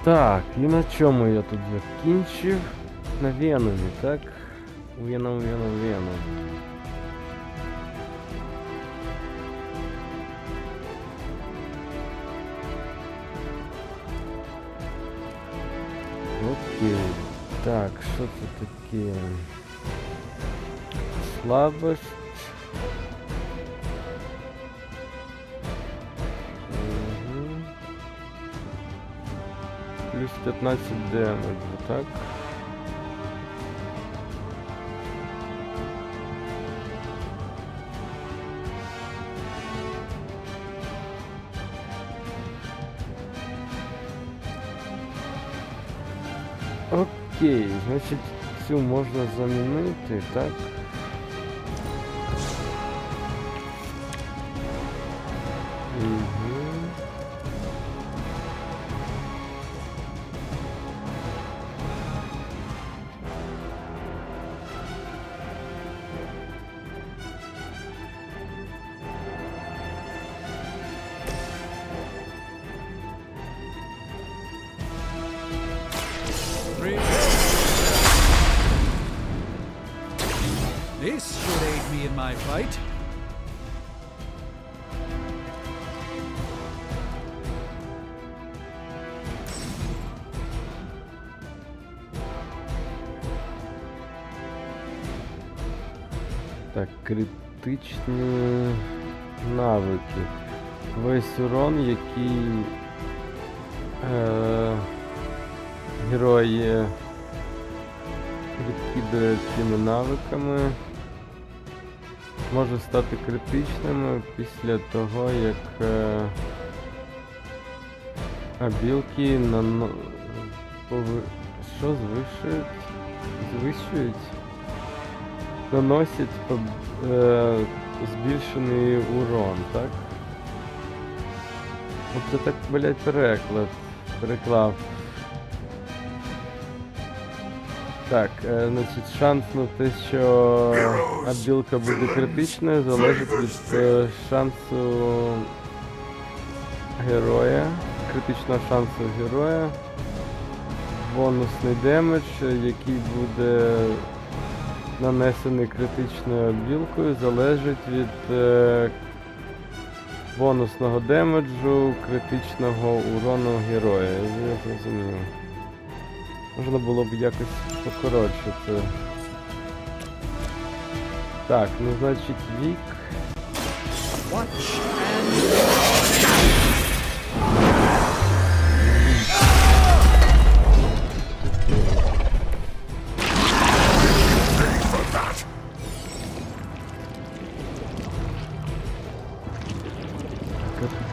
Так, і на чому я тут закінчив? На Венумі, так? Веном. Окей. Так, що це таке? Слабость. Плюс 15 демеджу, так? Окей, значить цю можна замінити, так? This should aid me in my fight. Так, критичні навики. Весь урон, який герої відкидає цими навиками, може стати критичними після того, як абілки що звищують? Наносять збільшений урон, так? Оце так, блять, переклав. Так, значить, шанс на те, що абілка буде критичною, залежить від шансу героя, критичного шансу героя. Бонусний демедж, який буде нанесений критичною абілкою, залежить від бонусного демеджу критичного урону героя. Я зрозумів. Можна було б якось покоротше це. Так, ну значить вік.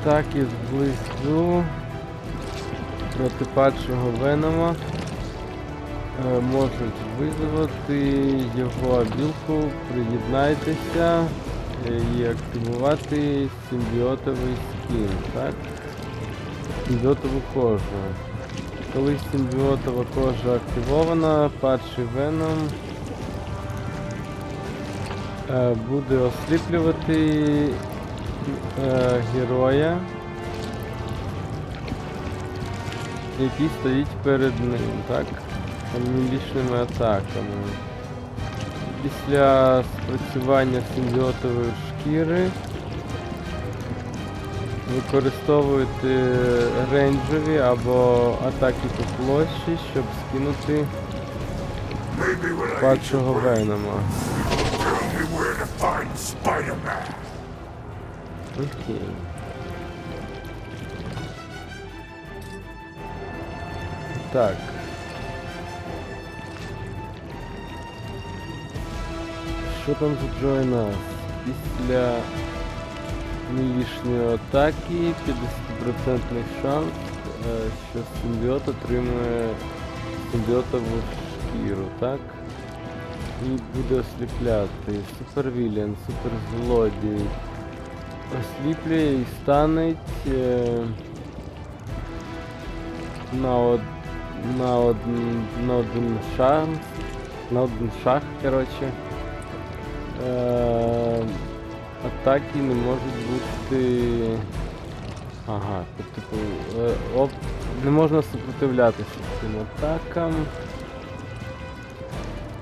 Атаки зблизу проти падшого Венома можуть визвати його абілку, приєднайтеся і активувати симбіотовий скін, так? Симбіотову кожу. Коли симбіотова кожа активована, падший Веном буде осліплювати героя, який стоїть перед ним, так? Мілічними атаками. Після спрацювання симбіотової шкіри використовуєте рейнджові або атаки по площі, щоб скинути падшого Венома. Окей. Так. Що там за Джой нас? Після нинішньої атаки 50% шанс, що симбіот отримує симбіотову шкіру, так? І буде осліпляти. Супервіліан, суперзлодій. Осліплює і станеть на один шаг, коротше. Атаки не можуть бути Ага, тут типу не можна супротивлятися цим атакам.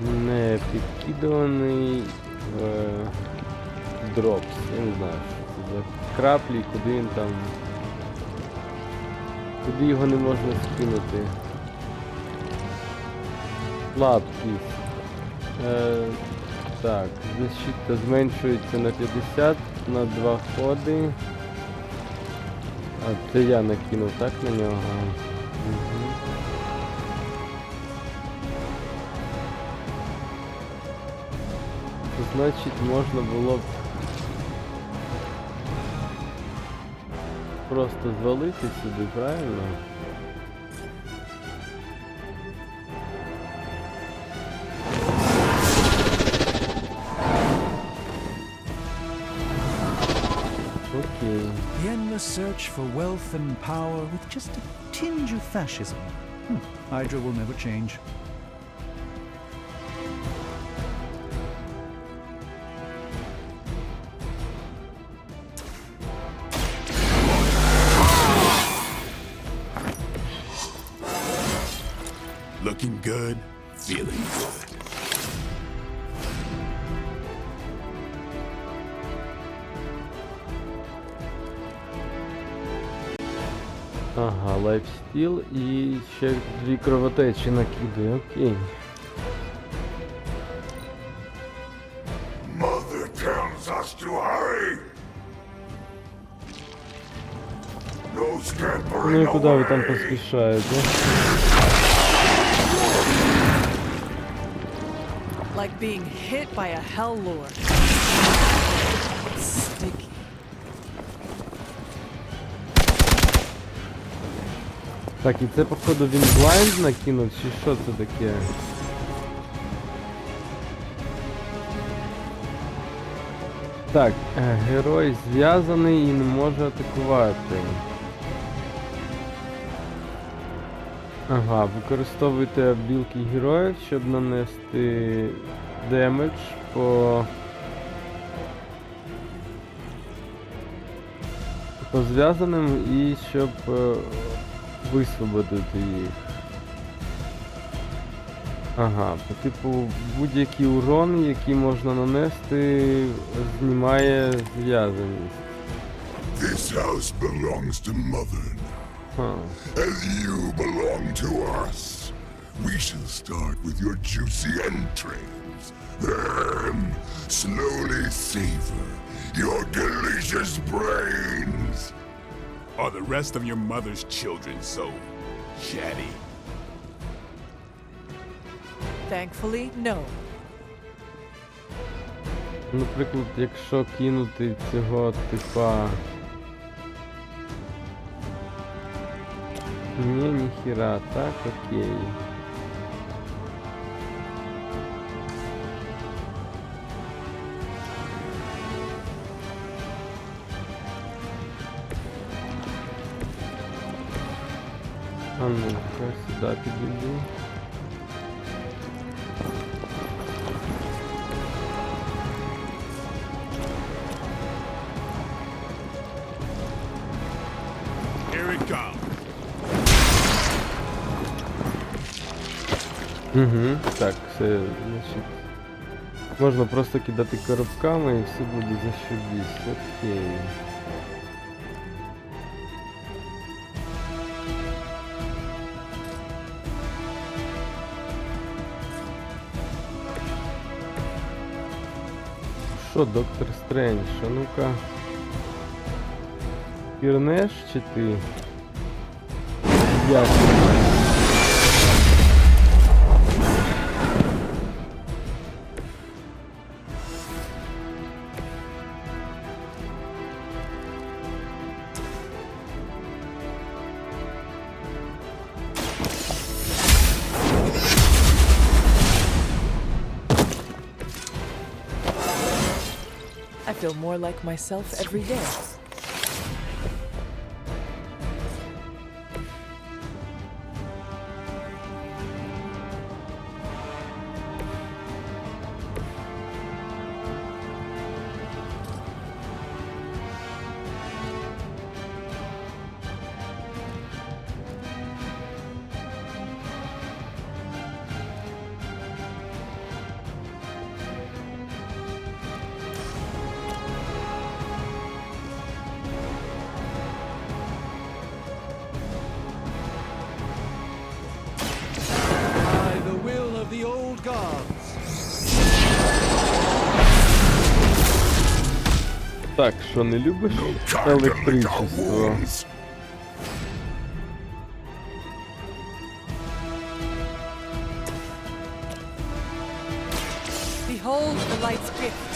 Не підкидуваний дропс. Я не знаю, що це за краплі, куди він там. Куди його не можна скинути. Слабкість. Так, защита зменшується на 50 на 2 ходи. А це я накинув так на нього. Угу. Значить, можна було б просто звалити сюди, правильно? Окей. The endless search for wealth and power with just a tinge of fascism. Hydra will never change. Looking good, feeling good. Ага, лайфстіл і ще 2 кровотечі накидаю, окей. Mother tells us to hurry. No scampering Ну і куди ви там away. поспішаєте? Like being hit by a hell lord. Sticky. Так, і це походу він блайнд накинув, чи що це таке? Так, герой зв'язаний і не може атакувати. Ага, використовуйте білки героїв, щоб нанести демедж по зв'язаним і щоб висвободити їх. Ага, по типу будь-який урон, який можна нанести, знімає зв'язаність. This house belongs to Mother now, as you belong to us. We shall start with your juicy entrails, then slowly savor your delicious brains. Are the rest of your mother's children so chatty? Thankfully, no. Наприклад, якщо кинути цього типа... Ні, ніхіра, так, окей. А ну-ка, сюди підійду. Here it comes. Угу, так, все, значить. Можна просто кидати коробками і все буде зашибісь, окей. Що, доктор Стрендж, а ну-ка. Пірнеш чи ти? Ясно. I feel more like myself every day. Так, що не любиш No time to lick our електричество? wounds. Behold the light's gift.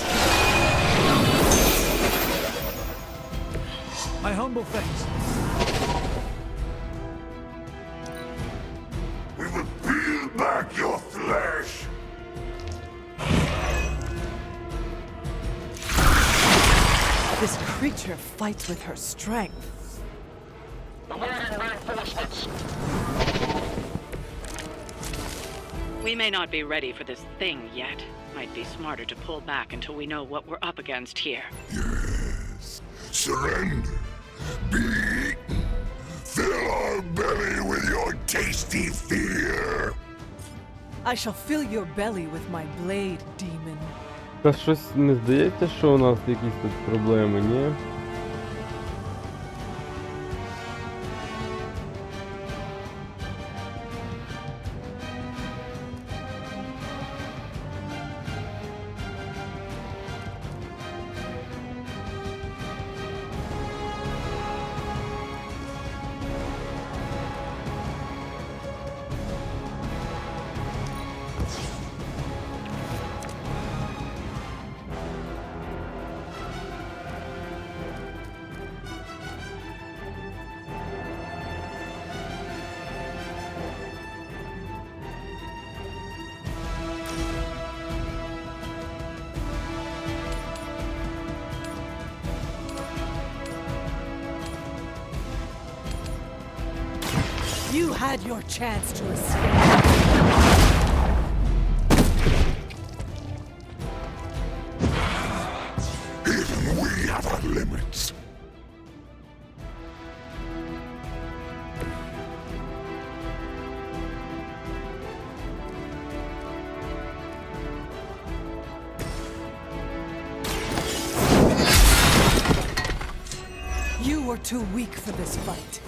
My humble thanks. We will peel back your flesh. This creature fights with her strength. We may not be ready for this thing yet. Might be smarter to pull back until we know what we're up against here. Yes. Surrender. Be eaten. Fill our belly with your tasty fear. I shall fill your belly with my blade, demon. Та щось не здається, що у нас якісь тут проблеми, ні? You had your chance to escape. Even we have our limits. You were too weak for this fight.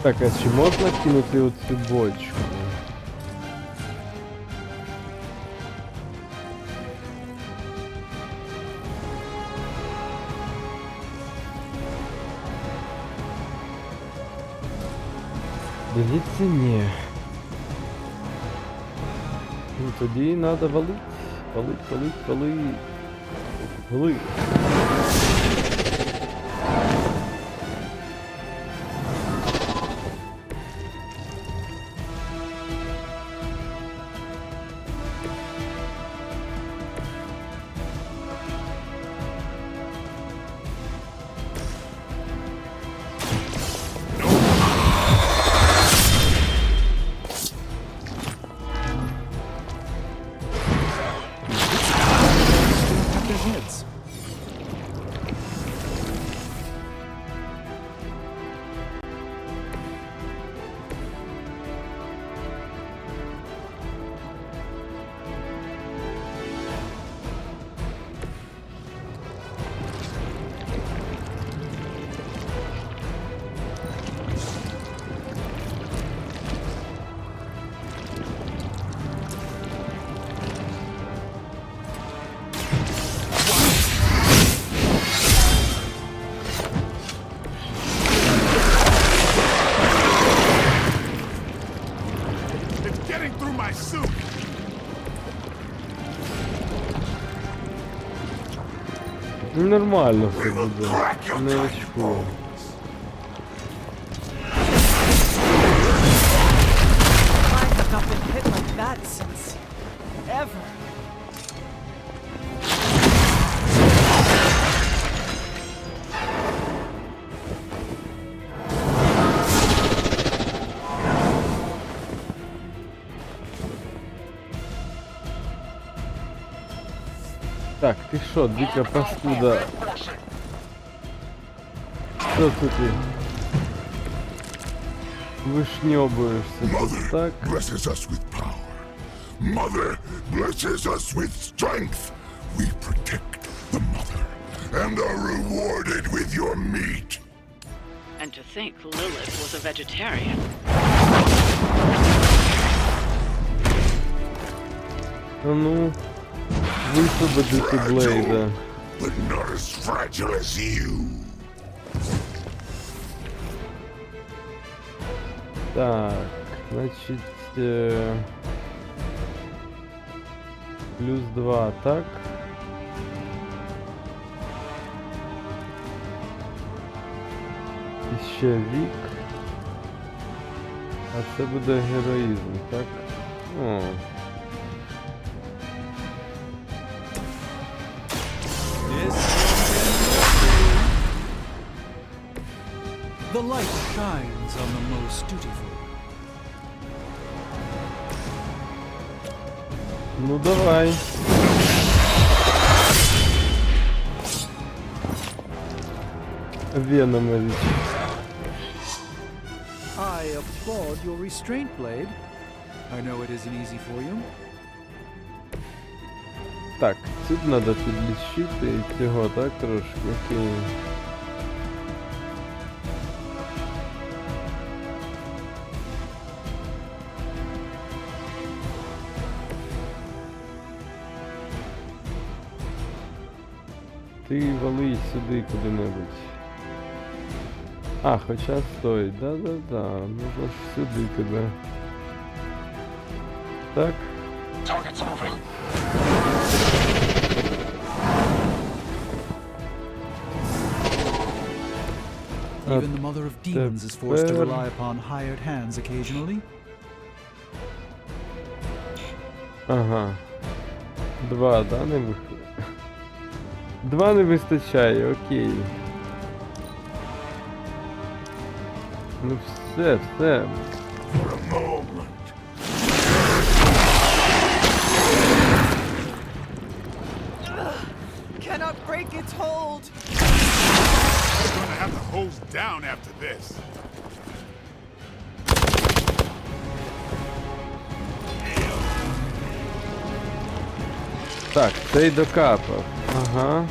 Так, а чи можна кинути оцю бочку? Дивіться, ні. Ну тоді треба валить. Валить. At their heads. It's getting through my suit. Нормально все буде. Не очкую. I have not been hit like that since ever. Так, ти що, дика паскуда? Що це ти? Вишньобуєшся тут, Mother так? blesses us with power. Mother blesses us with strength, we protect the mother and are rewarded with your meat. And to think Lilith was a vegetarian. Ну, висвободити Блейда. But not as fragile as you. Так, значить... плюс 2, так? І ще вік. А це буде героїзм, так? О. The light shines on the most dutiful. Ну давай. Веномович. I applaud your restraint, Blade. I know it isn't easy for you. Так, тут треба підлічити і цього, так, трошки, окей. Ти вали сюди куди-небудь. А, хоча стой, да-да-да, можна ж сюди тебе. Так. Even the mother of demons is forced to rely upon hired hands occasionally. Ага. Два, да, не Два не вистачає, окей. Ну все. For a moment. Cannot break its hold. We're gonna have to hose down after this. Так, цей докапав. Ага.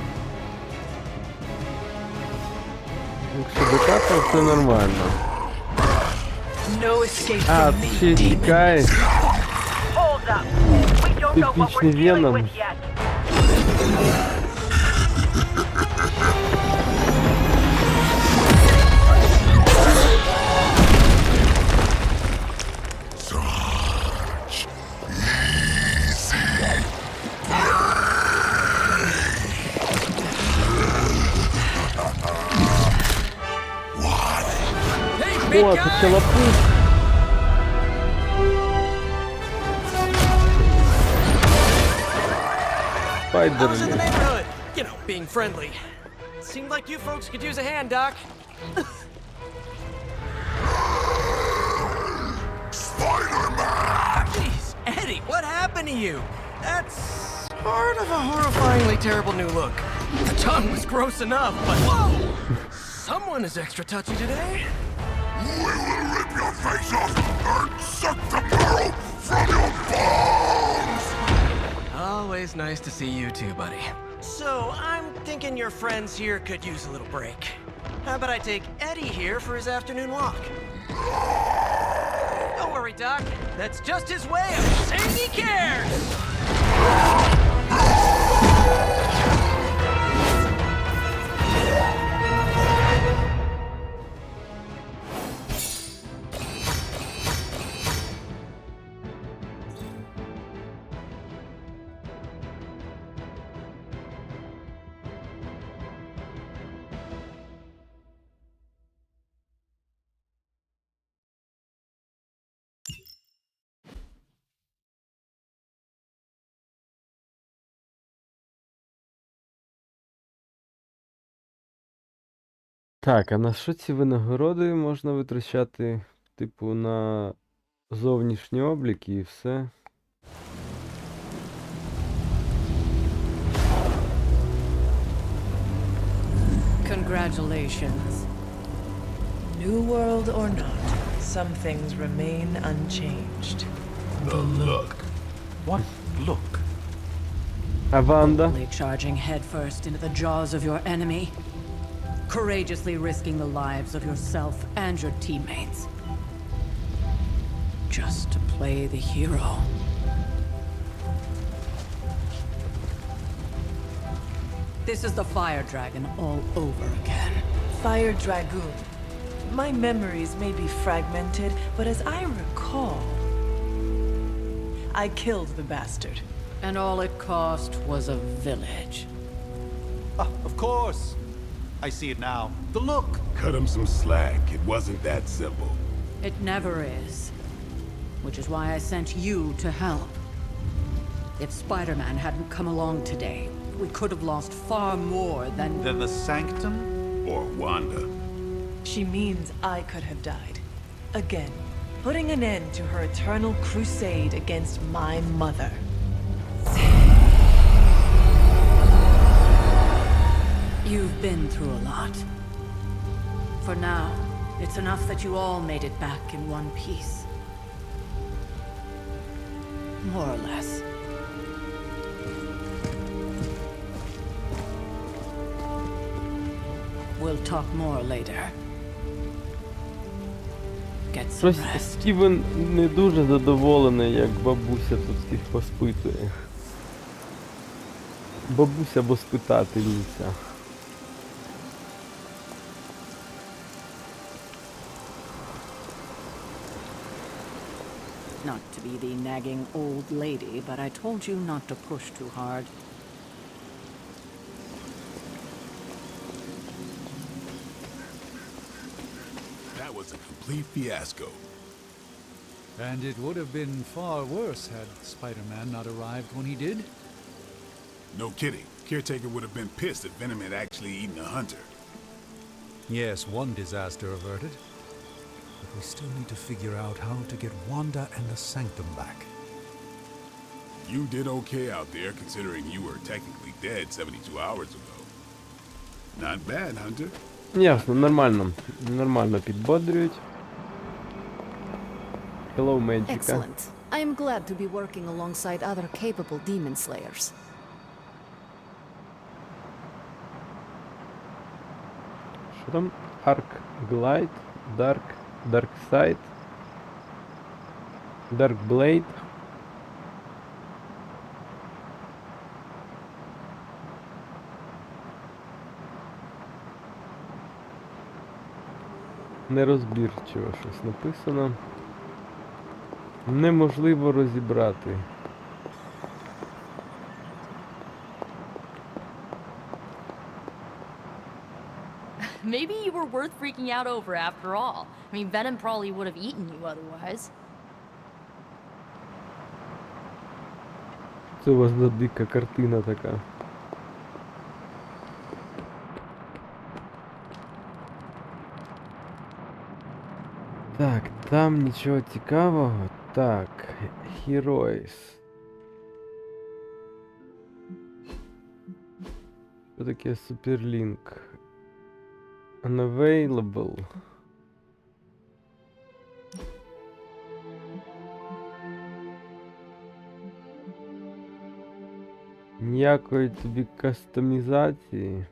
Якщо докапав, це нормально. No escape А, from me, ще й demon. тікає. Hold up. We don't know what we're Типічний dealing Веном. with yet. Such easy О, це челопух. I was in the Спайдерлі. neighborhood, you know, being friendly. Seemed like you folks could use a hand, Doc. Spider-Man! Jeez, Eddie, what happened to you? That's sort of a horrifyingly terrible new look. The tongue was gross enough, but whoa! Someone is extra touchy today. We will rip your face off and suck the marrow from your bones! Always nice to see you too, buddy. So, I'm thinking your friends here could use a little break. How about I take Eddie here for his afternoon walk? Don't worry, Doc. That's just his way of saying he cares! Так, а на що ці винагороди можна витрачати, типу, на зовнішні обліки і все? Congratulations. New world or not, some things remain unchanged. The luck. What? look. А Ванда? Boldly charging headfirst into the jaws of your enemy. Courageously risking the lives of yourself and your teammates. Just to play the hero. This is the Fire Dragon all over again. Fire Dragoon. My memories may be fragmented, but as I recall, I killed the bastard. And all it cost was a village. Ah, of course. I see it now. The look. Cut him some slack. It wasn't that simple. It never is. Which is why I sent you to help. If Spider-Man hadn't come along today, we could have lost far more than... Then the Sanctum? Or Wanda. She means I could have died. Again, putting an end to her eternal crusade against my mother. You've been through a lot. For now, it's enough that you all made it back in one piece. More or less. We'll talk more later. Get some Щось rest. Стівен не дуже задоволений, як бабуся тут всіх поспитує. Бабуся воспитательниця. Not to be the nagging old lady, but I told you not to push too hard. That was a complete fiasco. And it would have been far worse had Spider-Man not arrived when he did. No kidding. Caretaker would have been pissed if Venom had actually eaten a hunter. Yes, one disaster averted. But we still need to figure out how to get Wanda and the Sanctum back. You did okay out there, considering you were technically dead 72 hours ago. Not bad, Hunter. Ясно, нормально. Нормально підбодрюють. Hello, Magica. Excellent. I am glad to be working alongside other capable demon slayers. Що там? Arc Glide, Dark Side, Dark Blade. Нерозбірчиво щось написано. Неможливо розібрати. Maybe you were worth freaking out over after all. I mean, Venom probably would have eaten you otherwise. Це у вас за дика картина така. Так, там нічого цікавого. Так, Heroes. Що таке Суперлінк? Unavailable. Ніякої тобі кастомізації.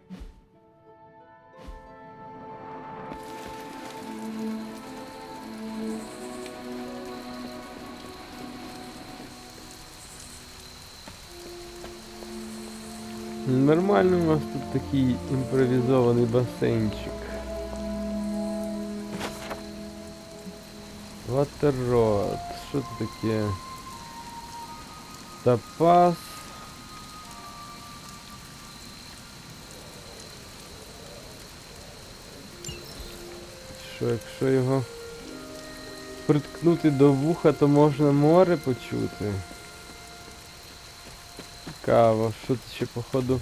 Нормально у нас тут такий імпровізований басейнчик. Ватеррод. Що це таке? Запас. Що, якщо його приткнути до вуха, то можна море почути. Цікаво, що це ще, походу,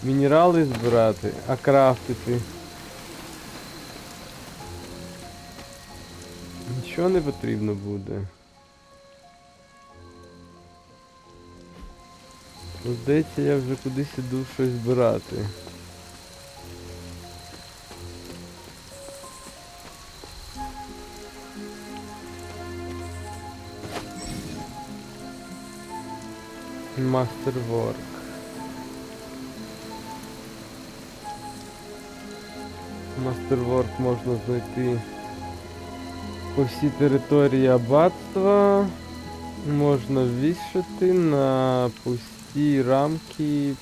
мінерали збирати, а крафтити. Нічого не потрібно буде. Здається, я вже кудись іду щось збирати. Мастерворк. Мастерворк можна знайти по всій території аббатства. Можна вішати на пусті рамки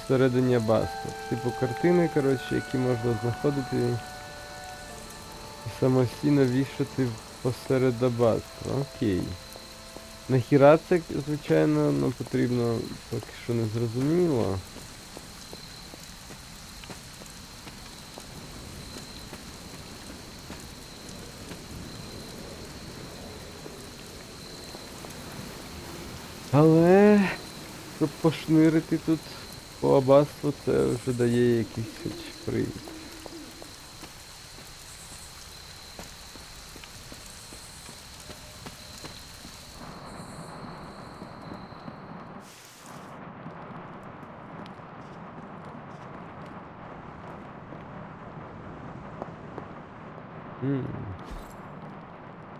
всередині аббатства. Типу картини, коротше, які можна знаходити і самостійно вішати посеред аббатства. Окей. Нахіра це, звичайно, нам потрібно, поки що не зрозуміло. Але щоб пошнирити тут по аббатству, це вже дає якийсь привід.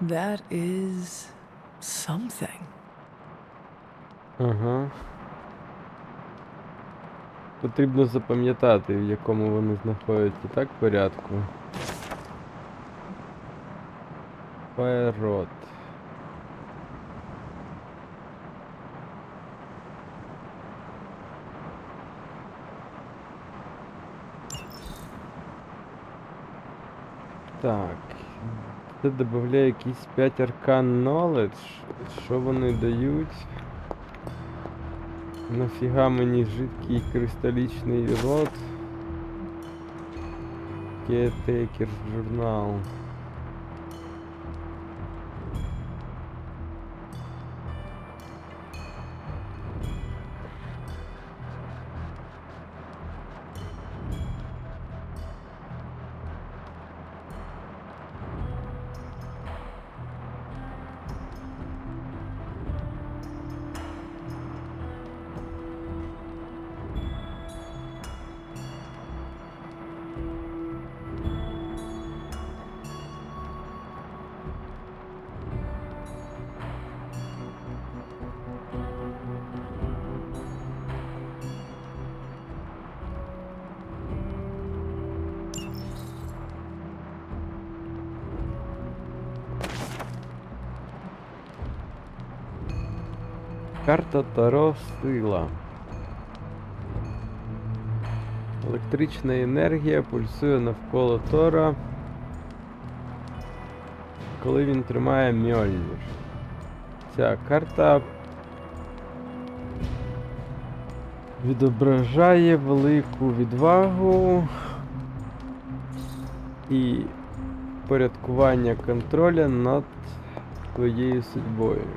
That is something. Ага. Потрібно запам'ятати, в якому вони знаходяться, так, порядку. Пайрот. Так. Це додає якісь 5 аркан knowledge. Що вони дають? Нафіга мені жидкий кристалічний рот? Caretaker журнал. Карта Таро Сила. Електрична енергія пульсує навколо Тора, коли він тримає Мьольнір. Ця карта відображає велику відвагу і впорядкування контроля над твоєю судьбою.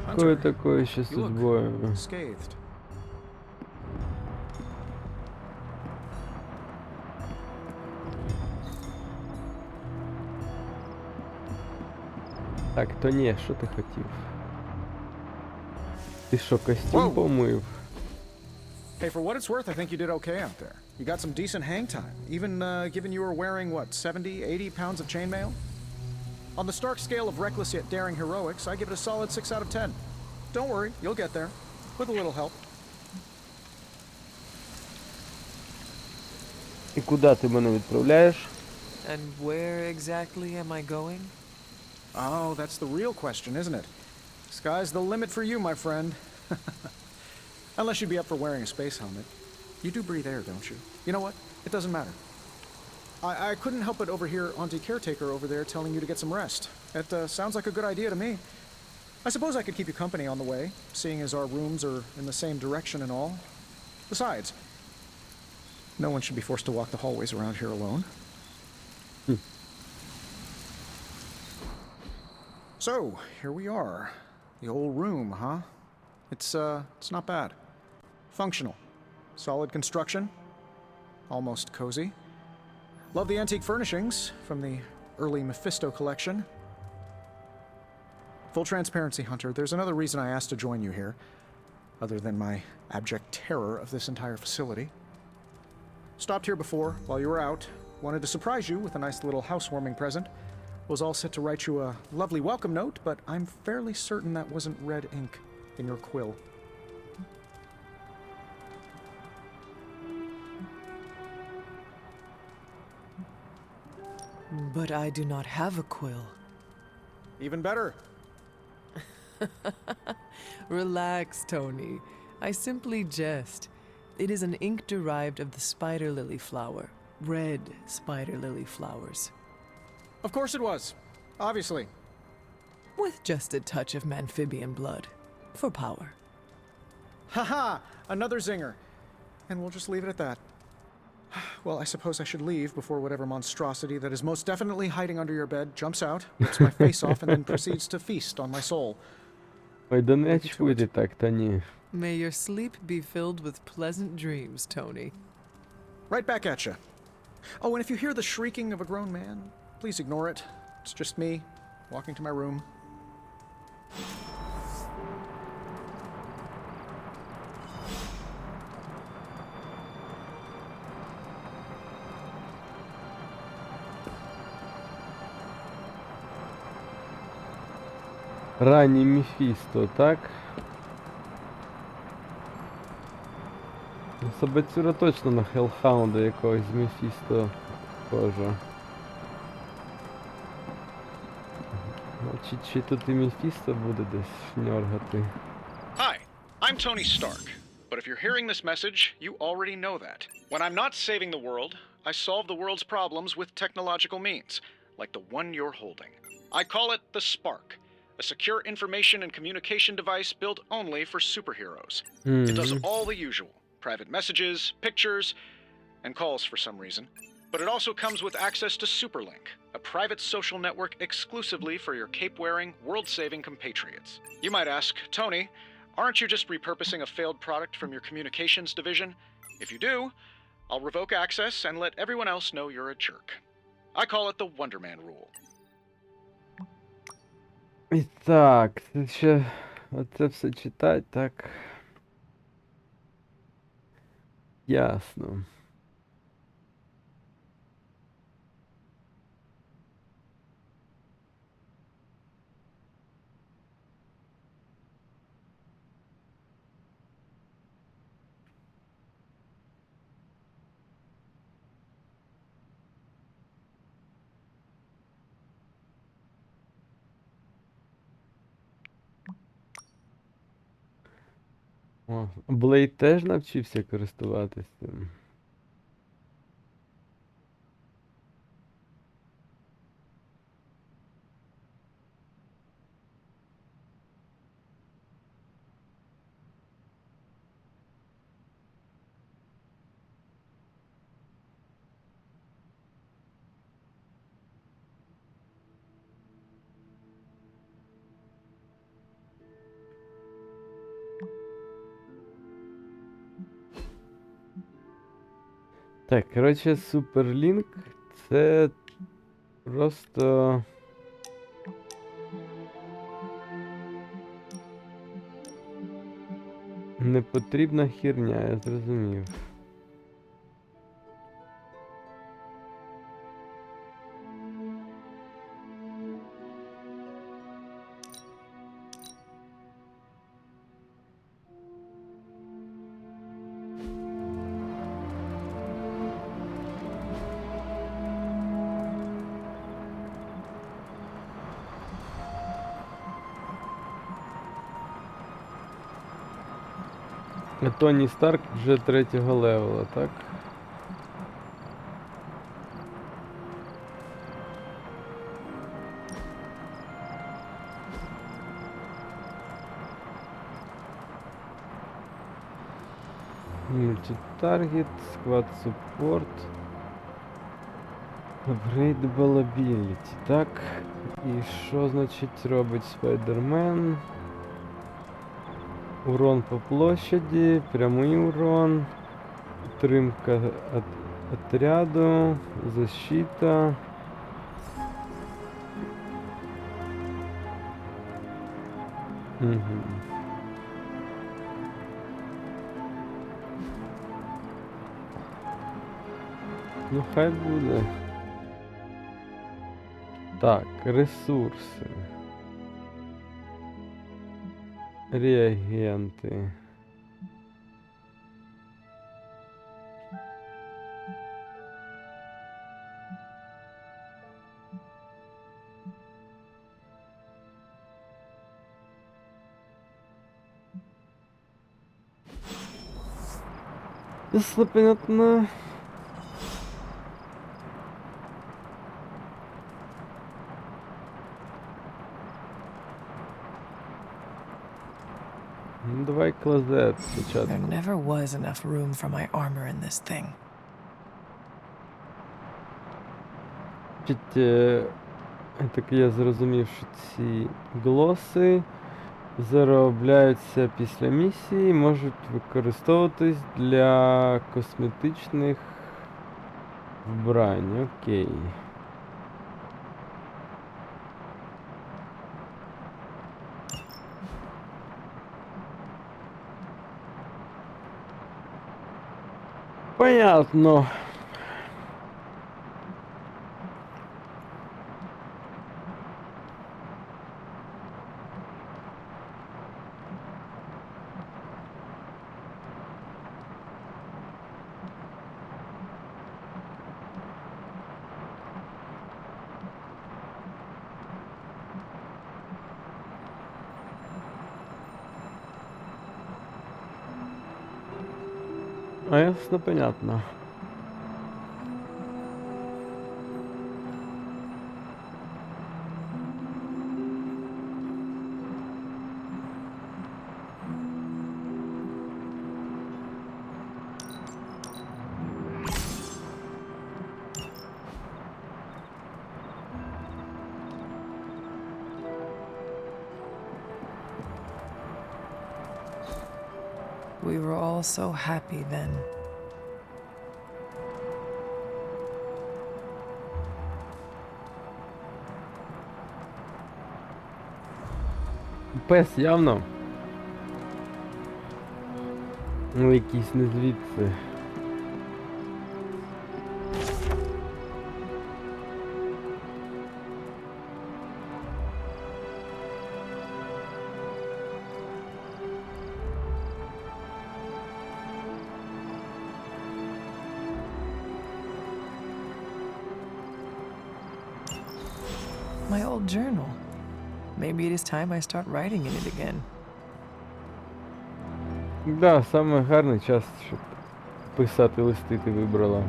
Какое такое еще судьбою? Scathed. Так, то ні, що ти хотів? Ти що, костюм помив? Hey, for what it's worth, I think you did okay out there. You got some decent hang time, even given you were wearing, what, 70, 80 pounds of chainmail? On the Stark scale of reckless yet daring heroics, I give it a solid 6 out of 10. Don't worry, you'll get there. With a little help. І куди ти мене відправляєш? And where exactly am I going? Oh, that's the real question, isn't it? Sky's the limit for you, my friend. Unless you'd be up for wearing a space helmet. You do breathe air, don't you? You know what? It doesn't matter. I couldn't help but overhear Auntie Caretaker over there telling you to get some rest. It sounds like a good idea to me. I suppose I could keep you company on the way, seeing as our rooms are in the same direction and all. Besides, no one should be forced to walk the hallways around here alone. So, here we are. The old room, huh? It's not bad. Functional. Solid construction. Almost cozy. Love the antique furnishings from the early Mephisto collection. Full transparency, Hunter, there's another reason I asked to join you here, other than my abject terror of this entire facility. Stopped here before, while you were out. Wanted to surprise you with a nice little housewarming present. Was all set to write you a lovely welcome note, but I'm fairly certain that wasn't red ink in your quill. But I do not have a quill. Even better. Relax, Tony. I simply jest. It is an ink derived of the spider lily flower. Red spider lily flowers. Of course it was. Obviously. With just a touch of amphibian blood. For power. Haha! Another zinger. And we'll just leave it at that. Well, I suppose I should leave before whatever monstrosity that is most definitely hiding under your bed jumps out, rips my face off, and then proceeds to feast on my soul. Ой, да не чуйте так, та ні. May your sleep be filled with pleasant dreams, Tony. Right back at you. Oh, and if you hear the shrieking of a grown man, please ignore it. It's just me, walking to my room. Ранній Мефісто, так? Собацюра точно на Хеллхаунда якогось з Мефісто схожа. Чи тут і Мефісто буде десь шньоргати? Hi, I'm Tony Stark. But if you're hearing this message, you already know that. When I'm not saving the world, I solve the world's problems with technological means, like the one you're holding. I call it the Spark. A secure information and communication device built only for superheroes. It does all the usual. Private messages, pictures, and calls for some reason. But it also comes with access to Superlink, a private social network exclusively for your cape-wearing, world-saving compatriots. You might ask, Tony, aren't you just repurposing a failed product from your communications division? If you do, I'll revoke access and let everyone else know you're a jerk. I call it the Wonder Man rule. І так, це ще оце все читать, так. Ясно. О, Блейд теж навчився користуватися цим. Так, коротше, Суперлінк це просто непотрібна херня, я зрозумів. Тоні Старк вже 3-го левела, так? Мультитаргет, сквад суппорт. Upgradable ability, так. І що значить робить Спайдермен? Урон по площади, прямий урон, підтримка отряду, защита. Угу. Ну хай буде. Так, ресурси. Реагенти. Если понятно. Ну, давай клозет спочатку. There never was enough room for my armor in this thing. Так я зрозумів, що ці глоси заробляються після місії, можуть використовуватись для косметичних вбрань. Окей. Понятно. А ясно, понятно. We were all so happy then. Пес явно. Ну, якийсь не звідси. My old journal. Maybe it is time I start writing in it again. Да, саме гарний час, щоб писати листи ти вибрала.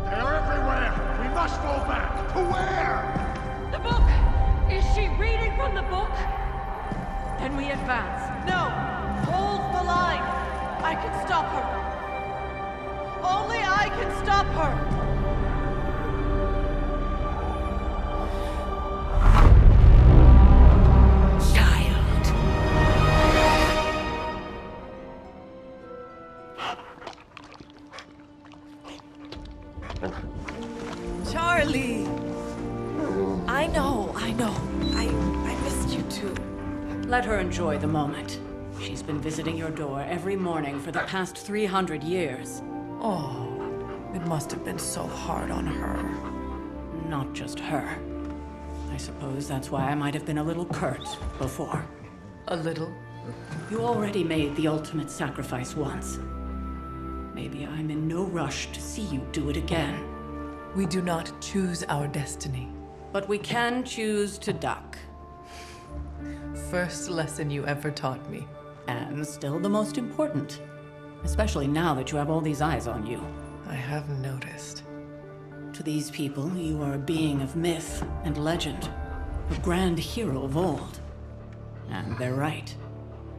They're everywhere! We must go back! To where? The book! Is she reading from the book? Then we advance. No! Hold the line! I can stop her! Only I can stop her! Charlie! I know. I missed you too. Let her enjoy the moment. She's been visiting your door every morning for the past 300 years. Oh, it must have been so hard on her. Not just her. I suppose that's why I might have been a little curt before. A little? You already made the ultimate sacrifice once. Maybe I'm in no rush to see you do it again. We do not choose our destiny. But we can choose to duck. First lesson you ever taught me. And still the most important. Especially now that you have all these eyes on you. I have noticed. To these people, you are a being of myth and legend. A grand hero of old. And they're right.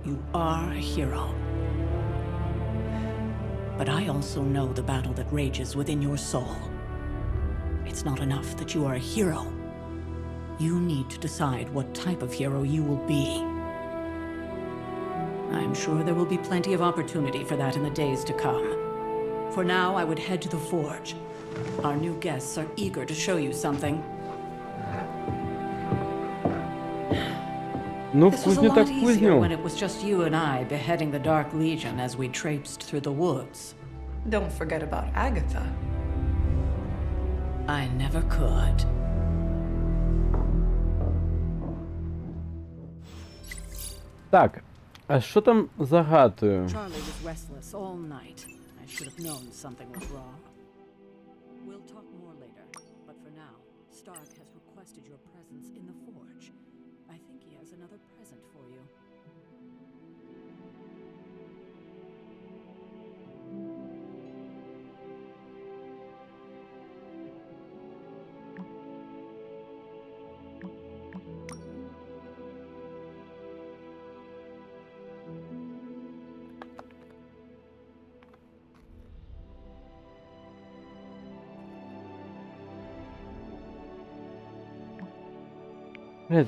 You are a hero. But I also know the battle that rages within your soul. It's not enough that you are a hero. You need to decide what type of hero you will be. I'm sure there will be plenty of opportunity for that in the days to come. For now, I would head to the forge. Our new guests are eager to show you something. Ну, This was a кузню lot так easier кузню. when it was just you and I beheading the Dark Legion as we traipsed through the woods. Don't forget about Agatha. I never could. Так, а що там за гатою? Charlie was restless all night. I should have known something was wrong. We'll talk more later, but for now, Stark has requested your presence in the forge. I think he has another present for you.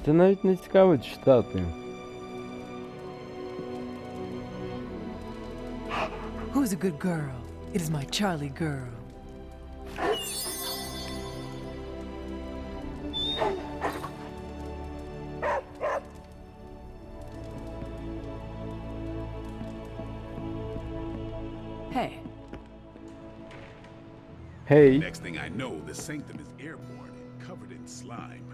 Це навіть не цікаво читати. Who's a good girl? It is my Charlie girl. Hey. Hey. Next thing I know, the sanctum is airborne and covered in slime.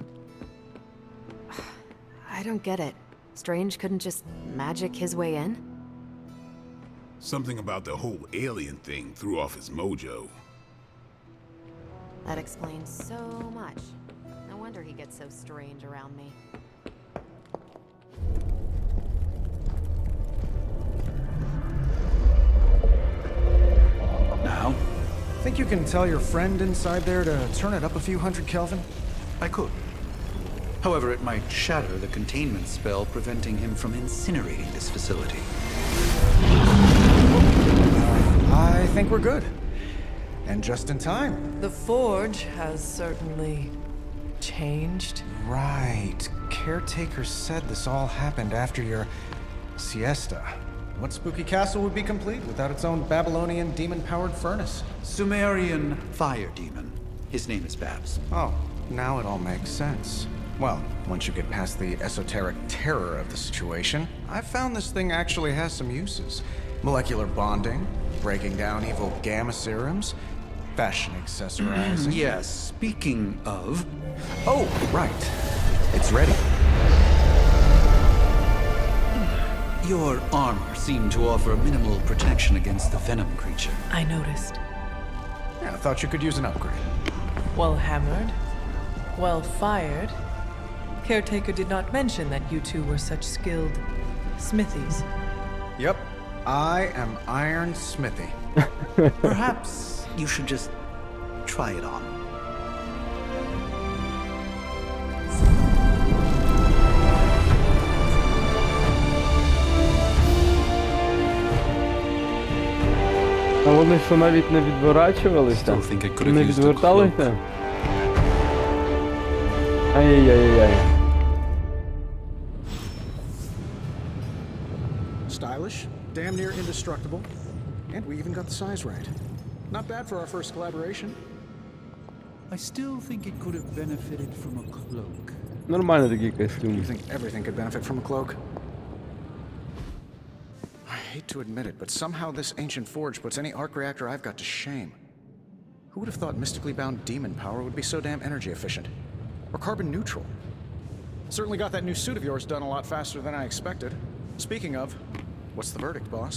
I don't get it. Strange couldn't just magic his way in? Something about the whole alien thing threw off his mojo. That explains so much. No wonder he gets so strange around me. Now? Think you can tell your friend inside there to turn it up a few hundred Kelvin? I could. However, it might shatter the containment spell preventing him from incinerating this facility. I think we're good. And just in time. The forge has certainly changed. Right. Caretaker said this all happened after your siesta. What spooky castle would be complete without its own Babylonian demon-powered furnace? Sumerian fire demon. His name is Babs. Oh, now it all makes sense. Well, once you get past the esoteric terror of the situation, I've found this thing actually has some uses. Molecular bonding, breaking down evil gamma serums, fashion accessorizing. Yes, speaking of... Oh, right. It's ready. Your armor seemed to offer minimal protection against the venom creature. I noticed. Yeah, I thought you could use an upgrade. Well hammered. Well fired. Caretaker did not mention that you two were such skilled smithies. Yep. I am Iron Smithy. Perhaps you should just try it on. А вони що навіть не відворачувалися? Не відверталися? Ай-яй-яй-яй. Stylish, damn near indestructible, and we even got the size right. Not bad for our first collaboration. I still think it could have benefited from a cloak. Нормальний такий костюм. You think everything could benefit from a cloak? I hate to admit it, but somehow this ancient forge puts any arc reactor I've got to shame. Who would have thought mystically bound demon power would be so damn energy efficient? Or carbon neutral? Certainly got that new suit of yours done a lot faster than I expected. Speaking of, what's the verdict, boss?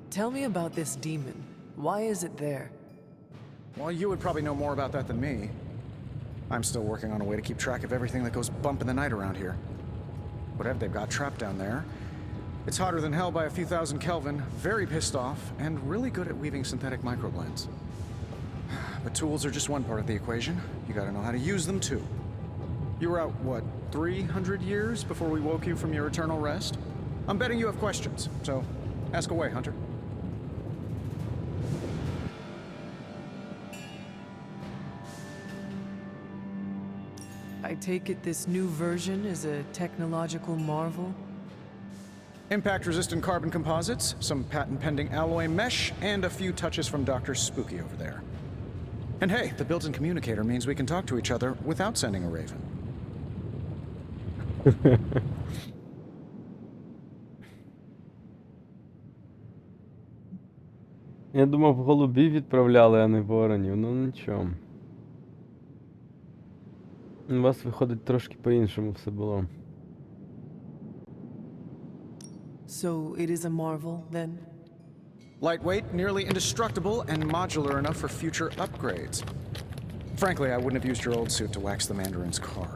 Tell me about this demon. Why is it there? Well, you would probably know more about that than me. I'm still working on a way to keep track of everything that goes bump in the night around here. Whatever they've got trapped down there, it's hotter than hell by a few thousand Kelvin, very pissed off, and really good at weaving synthetic microblends. But tools are just one part of the equation. You gotta know how to use them too. You were out, what, 300 years before we woke you from your eternal rest? I'm betting you have questions, so ask away, Hunter. I take it this new version is a technological marvel? Impact-resistant carbon composites, some patent-pending alloy mesh, and a few touches from Dr. Spooky over there. And hey, the built-in communicator means we can talk to each other without sending a raven. Я думав, голубів відправляли, а не воронів. Ну нічого. У вас виходить трошки по-іншому все було. So it is a marvel, then? Lightweight, nearly indestructible, and modular enough for future upgrades. Frankly, I wouldn't have used your old suit to wax the Mandarin's car.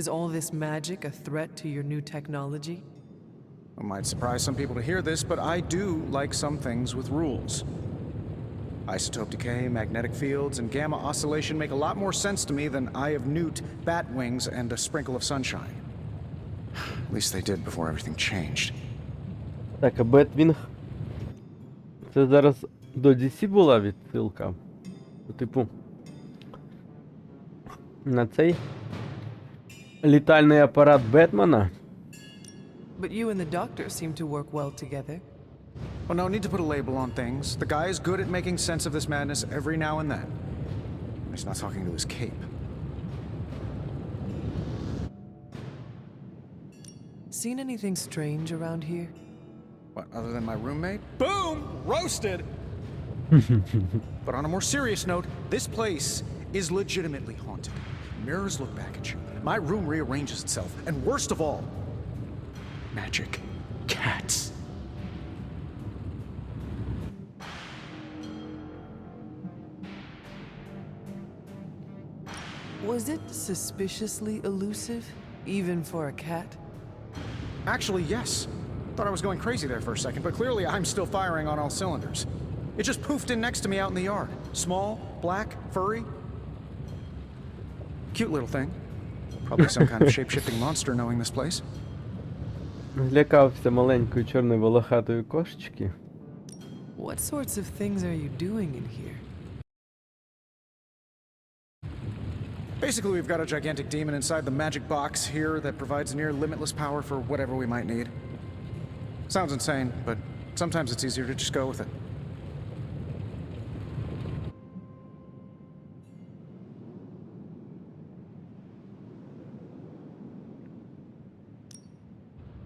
Is all this magic a threat to your new technology? It might surprise some people to hear this, but I do like some things with rules. Isotope decay, magnetic fields, and gamma oscillation make a lot more sense to me than Eye of Newt, bat wings, and a sprinkle of sunshine. At least they did before everything changed. Так, а Бетвінг. Це зараз до DC була відсилка? Типу. На цей літальний апарат Бетмена? But you and the doctor seem to work well together. Well, no need to put a label on things. The guy is good at making sense of this madness every now and then. He's not talking to his cape. Seen anything strange around here? What, other than my roommate? Boom! Roasted! But on a more serious note, this place is legitimately haunted. Mirrors look back at you. My room rearranges itself. And worst of all, magic cats. Was it suspiciously elusive, even for a cat? Actually, yes. Thought I was going crazy there for a second, but clearly I'm still firing on all cylinders. It just poofed in next to me out in the yard. Small, black, furry. Cute little thing. Probably some kind of shape-shifting monster knowing this place. Злякався маленької чорної волохатої кошечки. What sorts of things are you doing in here? Basically, we've got a gigantic demon inside the magic box here that provides near limitless power for whatever we might need. Sounds insane, but sometimes it's easier to just go with it.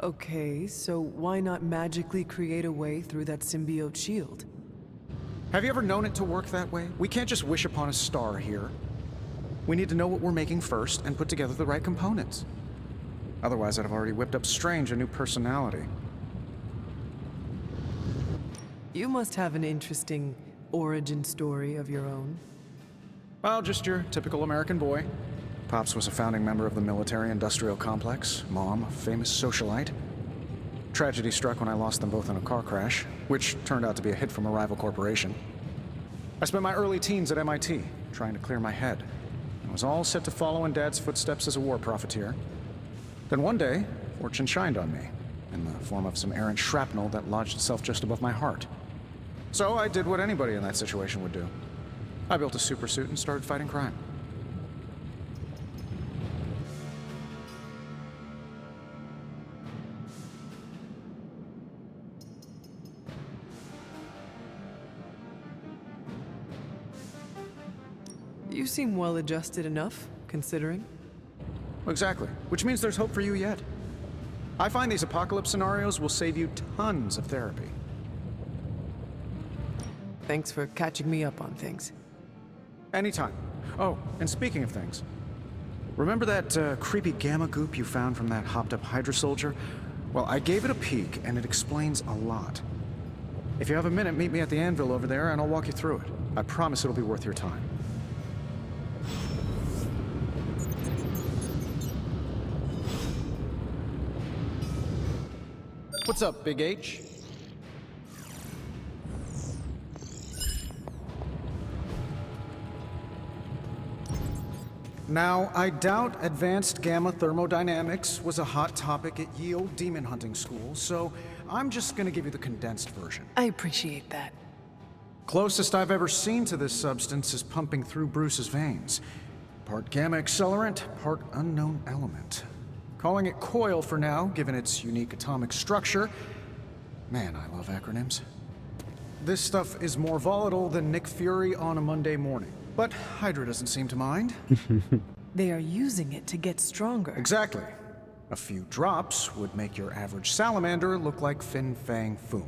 Okay, so why not magically create a way through that symbiote shield? Have you ever known it to work that way? We can't just wish upon a star here. We need to know what we're making first and put together the right components. Otherwise, I'd have already whipped up Strange a new personality. You must have an interesting origin story of your own. Well, just your typical American boy. Pops was a founding member of the military-industrial complex. Mom, a famous socialite. Tragedy struck when I lost them both in a car crash, which turned out to be a hit from a rival corporation. I spent my early teens at MIT, trying to clear my head. I was all set to follow in Dad's footsteps as a war profiteer. Then one day, fortune shined on me, in the form of some errant shrapnel that lodged itself just above my heart. So I did what anybody in that situation would do. I built a supersuit and started fighting crime. You seem well-adjusted enough, considering. Exactly, which means there's hope for you yet. I find these apocalypse scenarios will save you tons of therapy. Thanks for catching me up on things. Anytime. Oh, and speaking of things, remember that creepy gamma goop you found from that hopped-up Hydra soldier? Well, I gave it a peek, and it explains a lot. If you have a minute, meet me at the anvil over there, and I'll walk you through it. I promise it'll be worth your time. What's up, Big H? Now, I doubt advanced gamma thermodynamics was a hot topic at ye old demon hunting school, so I'm just gonna give you the condensed version. I appreciate that. Closest I've ever seen to this substance is pumping through Bruce's veins. Part gamma accelerant, part unknown element. Calling it coil for now, given its unique atomic structure. Man, I love acronyms. This stuff is more volatile than Nick Fury on a Monday morning. But Hydra doesn't seem to mind. They are using it to get stronger. Exactly. A few drops would make your average salamander look like Fin Fang Foom.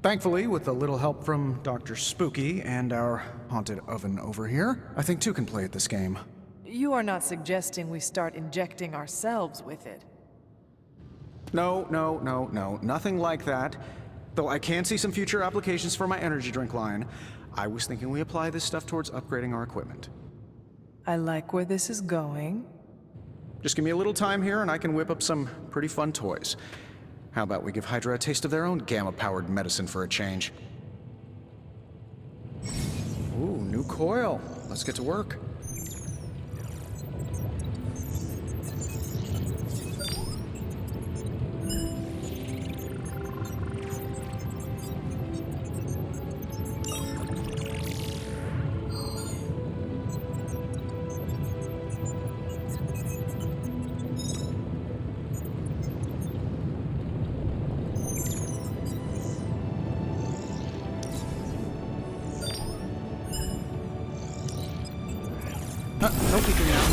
Thankfully, with a little help from Dr. Spooky and our haunted oven over here, I think two can play at this game. You are not suggesting we start injecting ourselves with it. No, nothing like that. Though I can see some future applications for my energy drink line. I was thinking we apply this stuff towards upgrading our equipment. I like where this is going. Just give me a little time here and I can whip up some pretty fun toys. How about we give Hydra a taste of their own gamma-powered medicine for a change? Ooh, new coil. Let's get to work. No peeking now.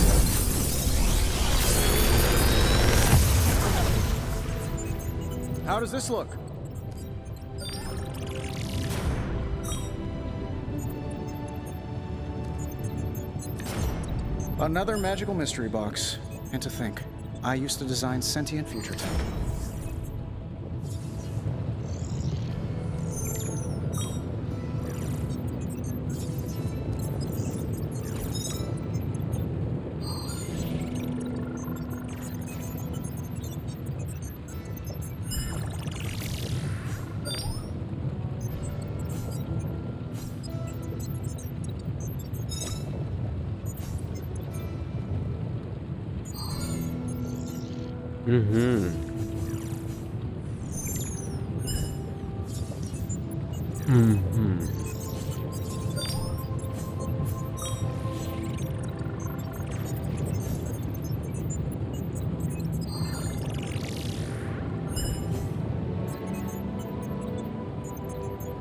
How does this look? Another magical mystery box. And to think, I used to design sentient future tech.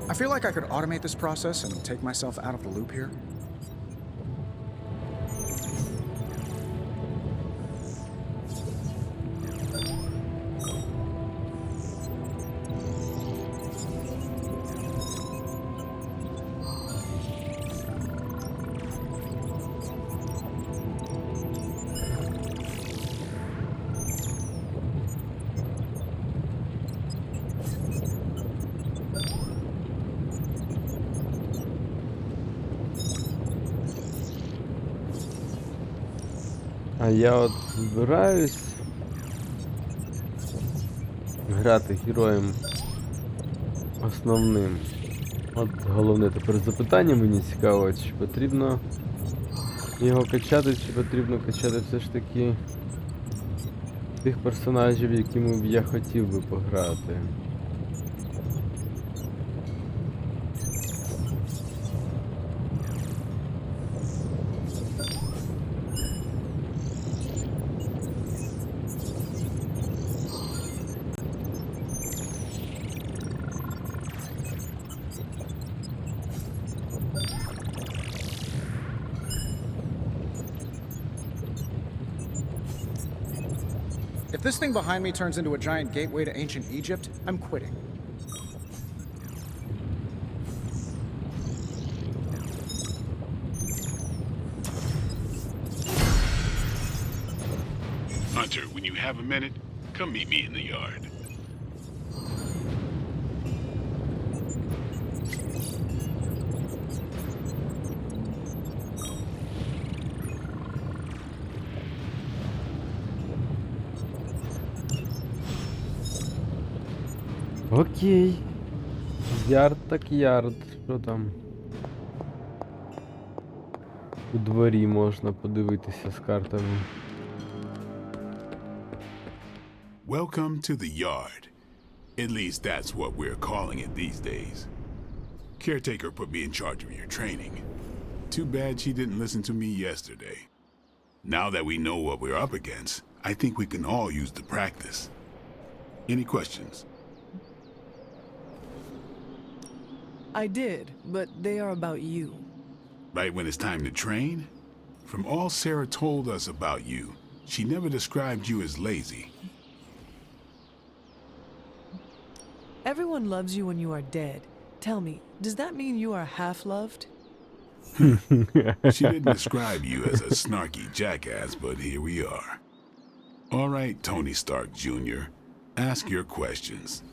I feel like I could automate this process and take myself out of the loop here. А я от збираюсь грати героєм основним. От головне тепер запитання мені цікаво, чи потрібно його качати, чи потрібно качати все ж таки тих персонажів, якими б я хотів би пограти. If this thing behind me turns into a giant gateway to ancient Egypt, I'm quitting. Hunter, when you have a minute, come meet me in the yard. Окей. Ярд так ярд. Що там? У дворі можна подивитися з картами. Welcome to the yard. At least that's what we're calling it these days. Caretaker put me in charge of your training. Too bad she didn't listen to me yesterday. Now that we know what we're up against, I think we can all use the practice. Any questions? I did, but they are about you. Right when it's time to train? From all Sarah told us about you, she never described you as lazy. Everyone loves you when you are dead. Tell me, does that mean you are half-loved? She didn't describe you as a snarky jackass, but here we are. All right, Tony Stark Jr., ask your questions.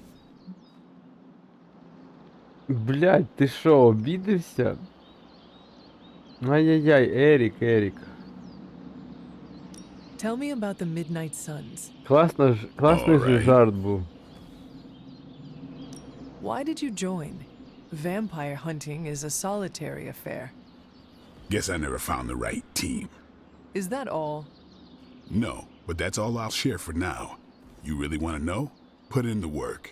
Блядь, ти що, обідився? Ай-яй-яй, Ерік. Tell me about the Midnight Suns. Класний же жарт був. Why did you join? Vampire hunting is a solitary affair. Guess I never found the right team. Is that all? No, but that's all I'll share for now. You really want to know? Put in the work.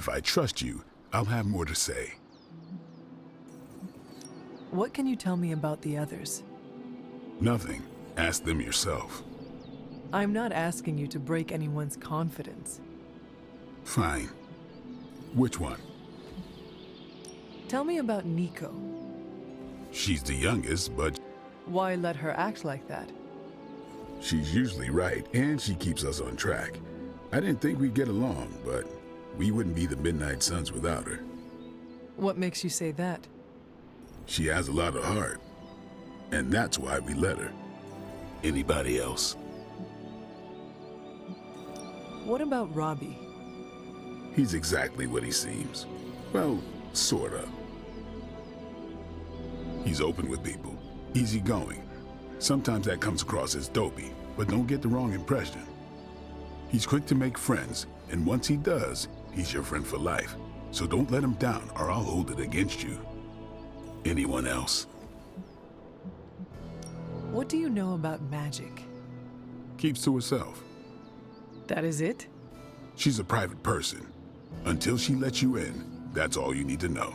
If I trust you, I'll have more to say. What can you tell me about the others? Nothing. Ask them yourself. I'm not asking you to break anyone's confidence. Fine. Which one? Tell me about Nico. She's the youngest, but Why let her act like that? she's usually right, and she keeps us on track. I didn't think we'd get along, but we wouldn't be the Midnight Suns without her. What makes you say that? She has a lot of heart, and that's why we let her. Anybody else? What about Robbie? He's exactly what he seems. Well, sorta. He's open with people, easygoing. Sometimes that comes across as dopey, but don't get the wrong impression. He's quick to make friends, and once he does, he's your friend for life. So don't let him down, or I'll hold it against you. Anyone else? What do you know about magic? Keeps to herself. That is it? She's a private person. Until she lets you in, that's all you need to know.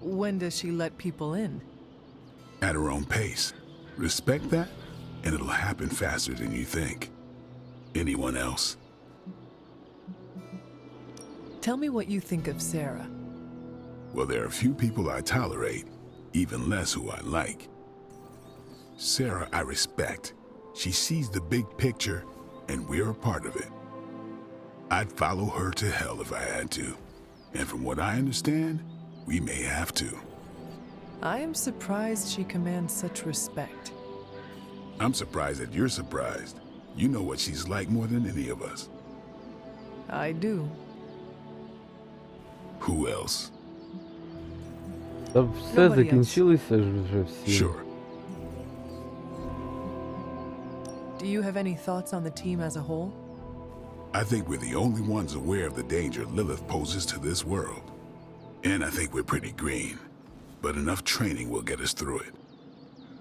When does she let people in? At her own pace. Respect that, and it'll happen faster than you think. Anyone else? Tell me what you think of Sarah. Well, there are few people I tolerate, even less who I like. Sarah, I respect. She sees the big picture, and we're a part of it. I'd follow her to hell if I had to. And from what I understand, we may have to. I am surprised she commands such respect. I'm surprised that you're surprised. You know what she's like more than any of us. I do. Who else? Та все закінчилися ж вже всі. Sure. Do you have any thoughts on the team as a whole? I think we're the only ones aware of the danger Lilith poses to this world. And I think we're pretty green. But enough training will get us through it.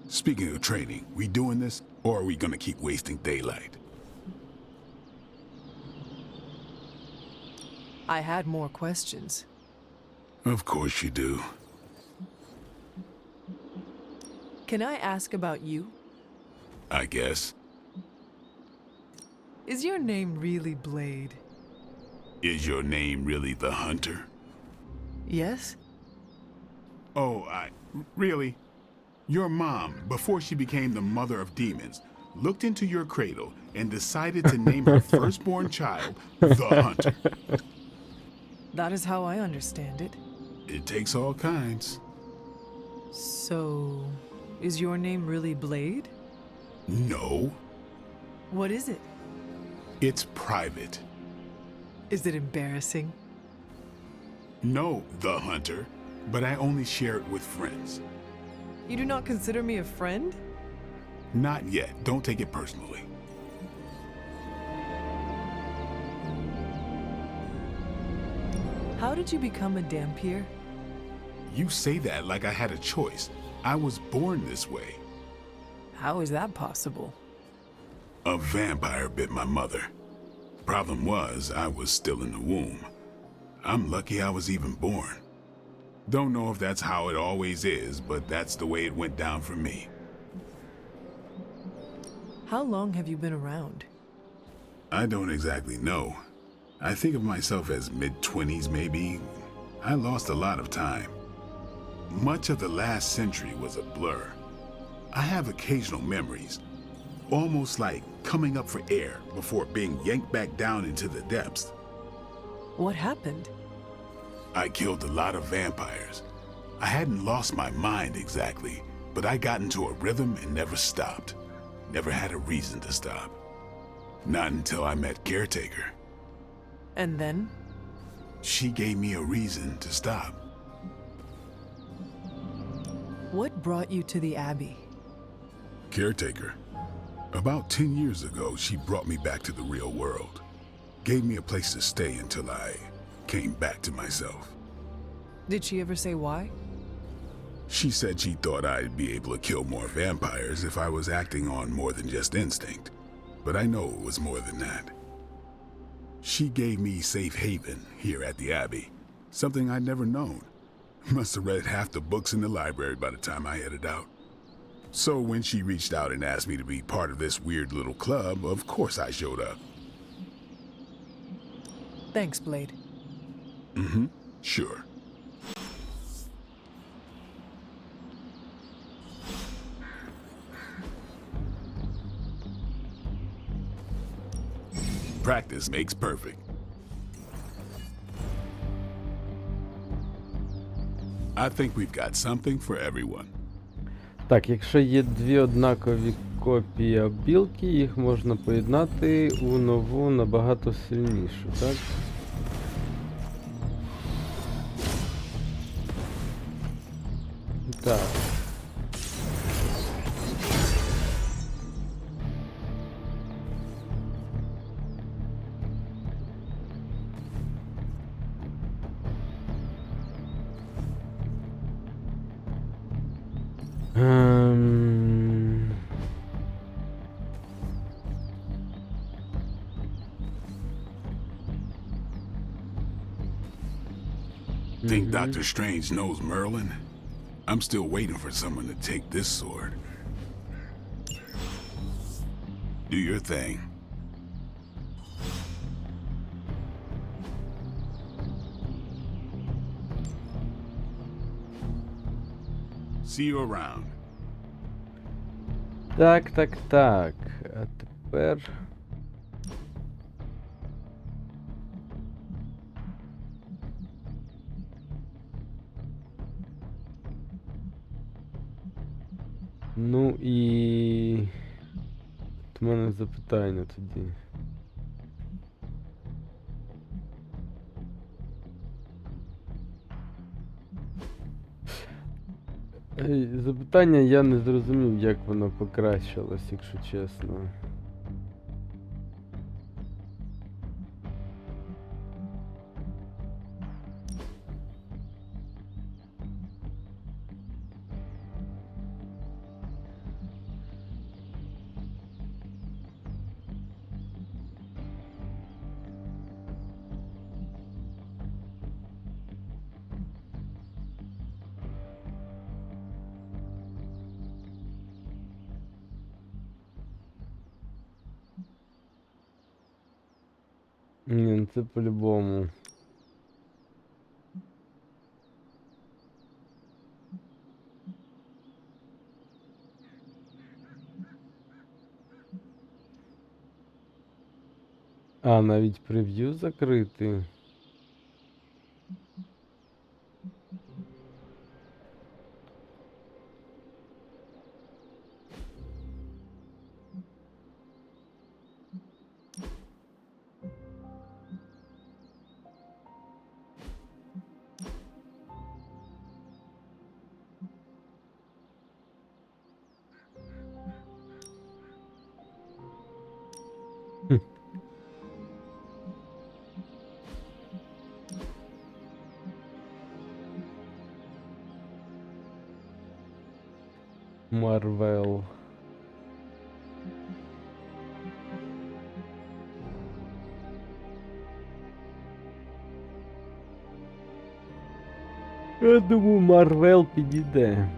Speaking of training, we doing this, or are we gonna keep wasting daylight? I had more questions. Of course you do. Can I ask about you? I guess. Is your name really Blade? Is your name really the Hunter? Yes? Oh, really? Your mom, before she became the mother of demons, looked into your cradle and decided to name her firstborn child the Hunter. That is how I understand it. It takes all kinds. So, is your name really Blade? No. What is it? It's private. Is it embarrassing? No, the Hunter, but I only share it with friends. You do not consider me a friend? Not yet. Don't take it personally. How did you become a Dampier? You say that like I had a choice. I was born this way. How is that possible? A vampire bit my mother. Problem was, I was still in the womb. I'm lucky I was even born. Don't know if that's how it always is, but that's the way it went down for me. How long have you been around? I don't exactly know. I think of myself as mid-20s maybe. I lost a lot of time. Much of the last century was a blur. I have occasional memories, almost like coming up for air before being yanked back down into the depths. What happened? I killed a lot of vampires. I hadn't lost my mind exactly, but I got into a rhythm and never stopped. Never had a reason to stop. Not until I met Caretaker. And then? She gave me a reason to stop. What brought you to the Abbey? Caretaker. About 10 years ago, she brought me back to the real world. Gave me a place to stay until I came back to myself. Did she ever say why? She said she thought I'd be able to kill more vampires if I was acting on more than just instinct. But I know it was more than that. She gave me safe haven here at the Abbey. Something I'd never known. Must have read half the books in the library by the time I headed out. So when she reached out and asked me to be part of this weird little club, of course I showed up. Thanks, Blade. Mm-hmm. Sure. Practice makes perfect. I think we've got something for everyone. Так, якщо є дві однакові копії білки, їх можна поєднати у нову набагато сильнішу, так? Так. Think Dr. Strange knows Merlin? I'm still waiting for someone to take this sword. Do your thing. See you around. Так. А тепер... Ну і... От у мене запитання тоді. Запитання, я не зрозумів, як воно покращилось, якщо чесно. Ні, ну це по-любому. А, навіть прев'ю закрити. Марвел. Я думаю, Марвел підійде.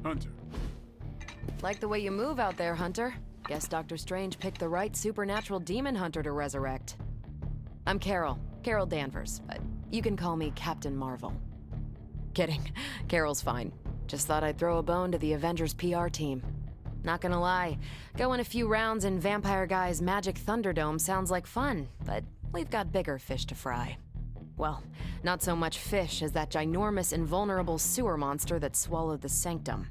Hunter. Like the way you move out there, Hunter. Guess Dr. Strange picked the right supernatural demon hunter to resurrect. I'm Carol Danvers, but you can call me Captain Marvel. Kidding, Carol's fine. Just thought I'd throw a bone to the Avengers PR team. Not gonna lie, going a few rounds in Vampire Guy's Magic Thunderdome sounds like fun, but we've got bigger fish to fry. Well, not so much fish as that ginormous invulnerable sewer monster that swallowed the Sanctum.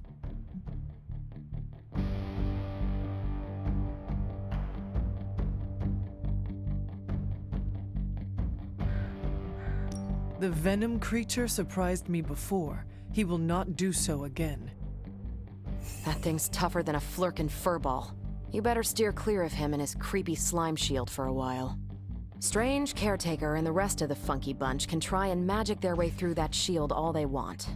The venom creature surprised me before. He will not do so again. That thing's tougher than a flirkin' furball. You better steer clear of him and his creepy slime shield for a while. Strange, Caretaker, and the rest of the funky bunch can try and magic their way through that shield all they want.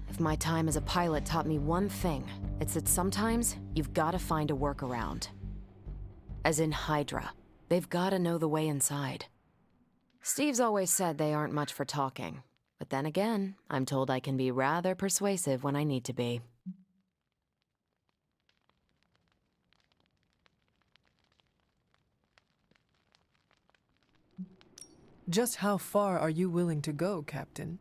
If my time as a pilot taught me one thing, it's that sometimes you've gotta find a workaround. As in Hydra. They've gotta know the way inside. Steve's always said they aren't much for talking. But then again, I'm told I can be rather persuasive when I need to be. Just how far are you willing to go, Captain?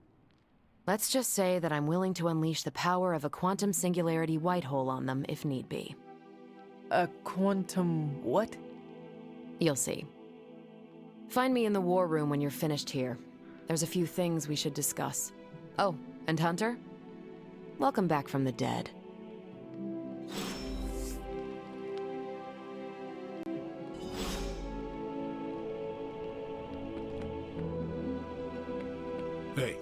Let's just say that I'm willing to unleash the power of a quantum singularity white hole on them if need be. A quantum what? You'll see. Find me in the war room when you're finished here. There's a few things we should discuss. Oh, and Hunter? Welcome back from the dead. Hey.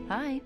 Hi.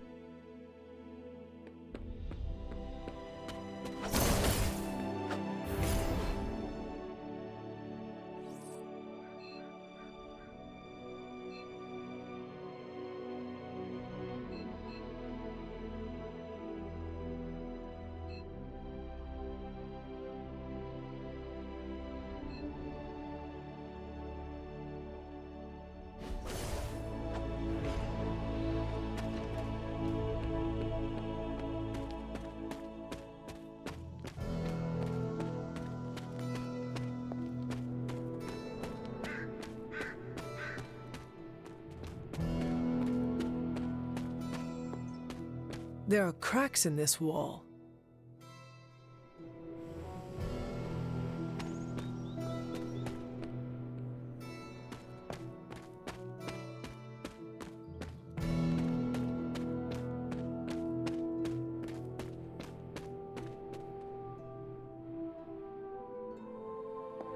There are cracks in this wall.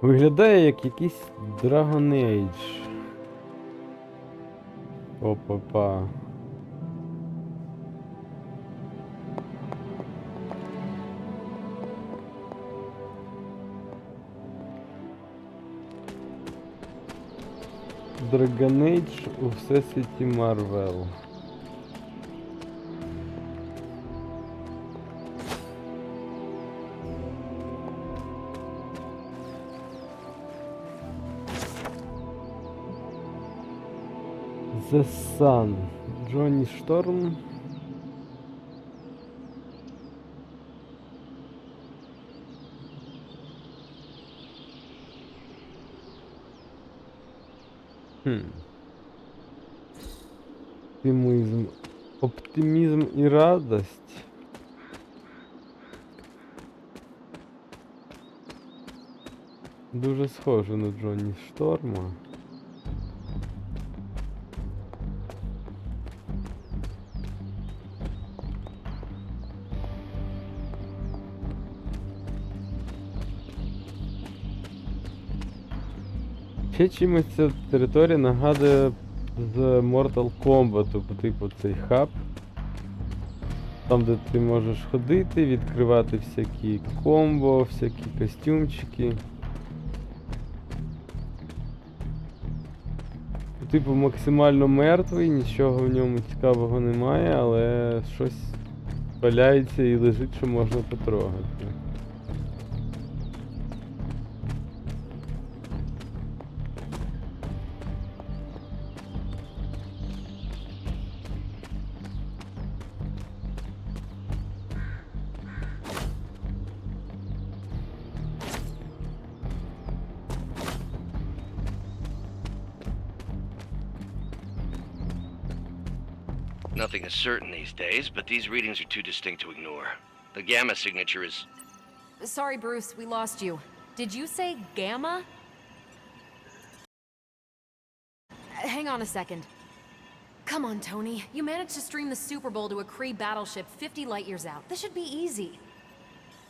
Виглядає як якийсь Dragon Age. Опа-па. Dragon Age у всесвіті Марвел. The Sun. Джонні Шторм. Оптимизм. Оптимизм і радость. Дуже схоже на Джонні Шторма. Ще чимось ця територія нагадує з Mortal Kombat, типу цей хаб. Там, де ти можеш ходити, відкривати всякі комбо, всякі костюмчики. Типу максимально мертвий, нічого в ньому цікавого немає, але щось валяється і лежить, що можна потрогати. Nothing is certain these days, but these readings are too distinct to ignore. The gamma signature is... Sorry, Bruce, we lost you. Did you say Gamma? Hang on a second. Come on, Tony. You managed to stream the Super Bowl to a Kree battleship 50 light years out. This should be easy.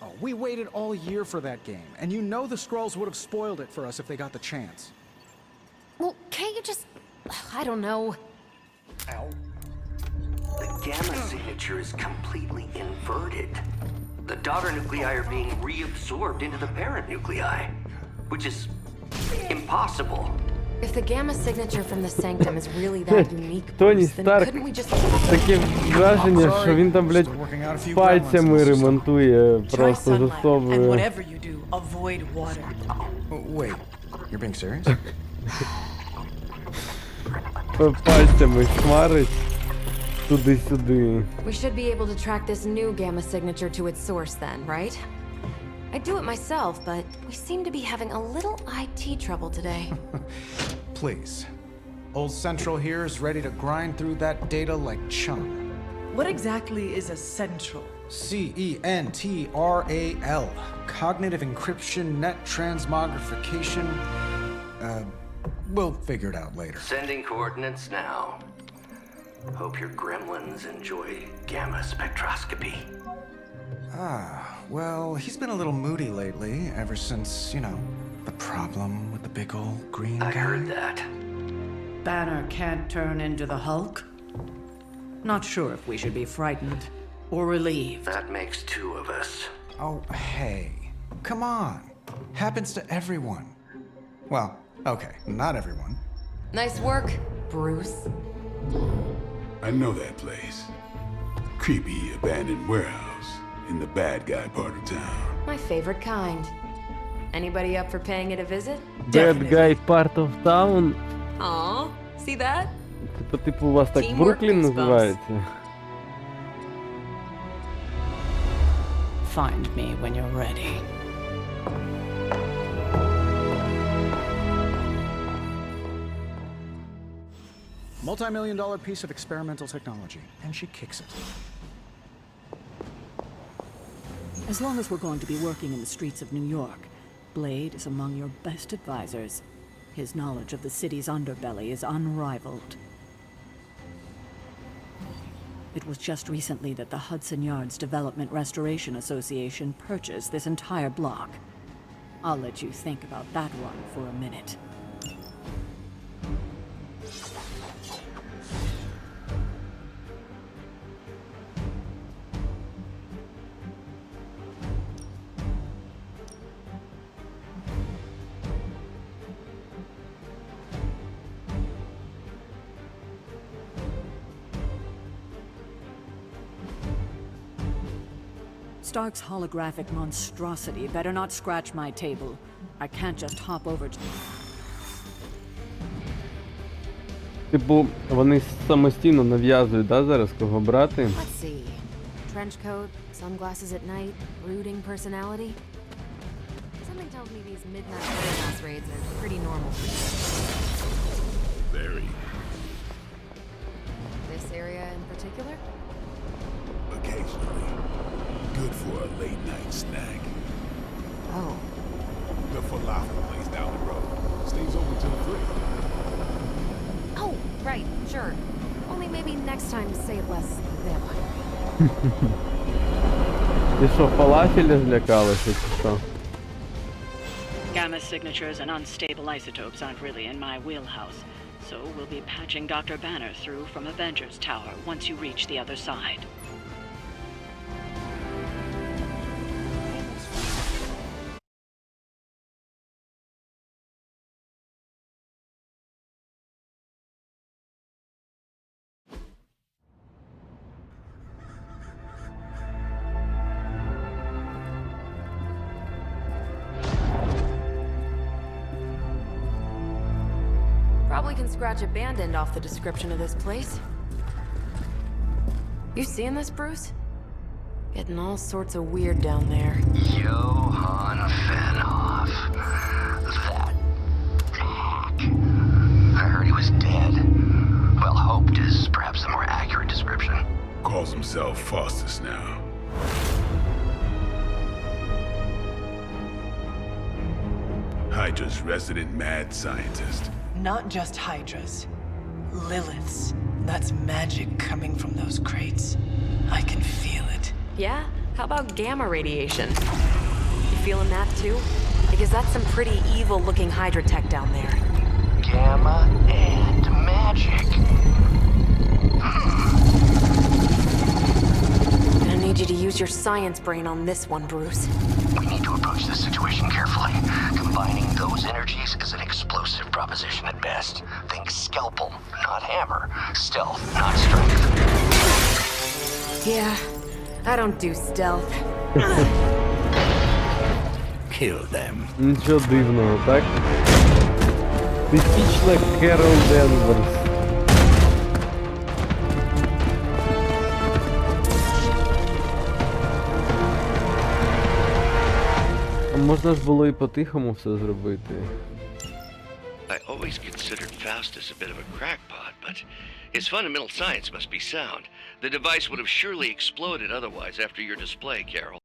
Oh, we waited all year for that game, and you know the Skrulls would have spoiled it for us if they got the chance. Well, can't you just... I don't know. Ow. The gamma signature is completely inverted. The daughter nuclei are being reabsorbed into the parent nuclei, which is impossible. If the gamma signature from the Sanctum is really that unique, Тоні Bruce, then Старк, couldn't we just... таке враження, що він там, блядь, пальцями ремонтує, просто And засовує. whatever you do, avoid water. Wait, you're being serious? Пальцями шмарить туди-сюди. We should be able to track this new gamma signature to its source then, right? I'd do it myself, but we seem to be having a little IT trouble today. Please. Old Central here is ready to grind through that data like chum. What exactly is a central? CENTRAL. Cognitive encryption, net transmogrification. We'll figure it out later. Sending coordinates now. Hope your gremlins enjoy gamma spectroscopy. Well, he's been a little moody lately, ever since, you know, the problem with the big old green guy. I heard that. Banner can't turn into the Hulk? Not sure if we should be frightened or relieved. That makes two of us. Oh, hey. Come on. Happens to everyone. Well, okay, not everyone. Nice work, Bruce. I know that place. Creepy abandoned warehouse in the bad guy part of town. My favorite kind. Anybody up for paying it a visit? Bad guy part of town. Aw, see that? Це типу у вас так Teamwork Бруклін goosebumps. називається? Find me when you're ready. Multi-million-dollar piece of experimental technology, and she kicks it. As long as we're going to be working in the streets of New York, Blade is among your best advisors. His knowledge of the city's underbelly is unrivaled. It was just recently that the Hudson Yards Development Restoration Association purchased this entire block. I'll let you think about that one for a minute. Stark's holographic monstrosity better not scratch my table. I can't just hop over to... Типу, вони самостійно нав'язують, да, зараз кого брати? Let's see. Trench coat, sunglasses at night, brooding personality. Something tells me these midnight warehouse raids are pretty normal for you. Very. This area in particular? Occasionally. Good for a late night snack. Oh. The falafel place down the road. Stays open till 3. Oh, right, sure. Only maybe next time say it less vampire. Ти що, фалафеля злякалася чи що? Gamma signatures and unstable isotopes aren't really in my wheelhouse, so we'll be patching Dr. Banner through from Avengers Tower once you reach the other side. Probably can scratch abandoned off the description of this place. You seeing this, Bruce? Getting all sorts of weird down there. Johann Fenhoff. That hack. I heard he was dead. Well, hoped is perhaps the more accurate description. Calls himself Faustus now. Hydra's resident mad scientist. Not just Hydras. Liliths. That's magic coming from those crates. I can feel it. Yeah? How about gamma radiation? You feeling that too? Because that's some pretty evil-looking Hydra tech down there. Gamma and magic. Gonna need you to use your science brain on this one, Bruce. We need to approach this situation carefully. Combining those energies is an explosive proposition at best. Think scalpel, not hammer. Stealth, not strength. Yeah, I don't do stealth. Kill them. Нічого дивного, так? Типічна Керол Денверс. Можна ж було і по-тихому все зробити. I always considered Faustus a bit of a crackpot, but his fundamental science must be sound. The device would have surely exploded otherwise after your display, Carol.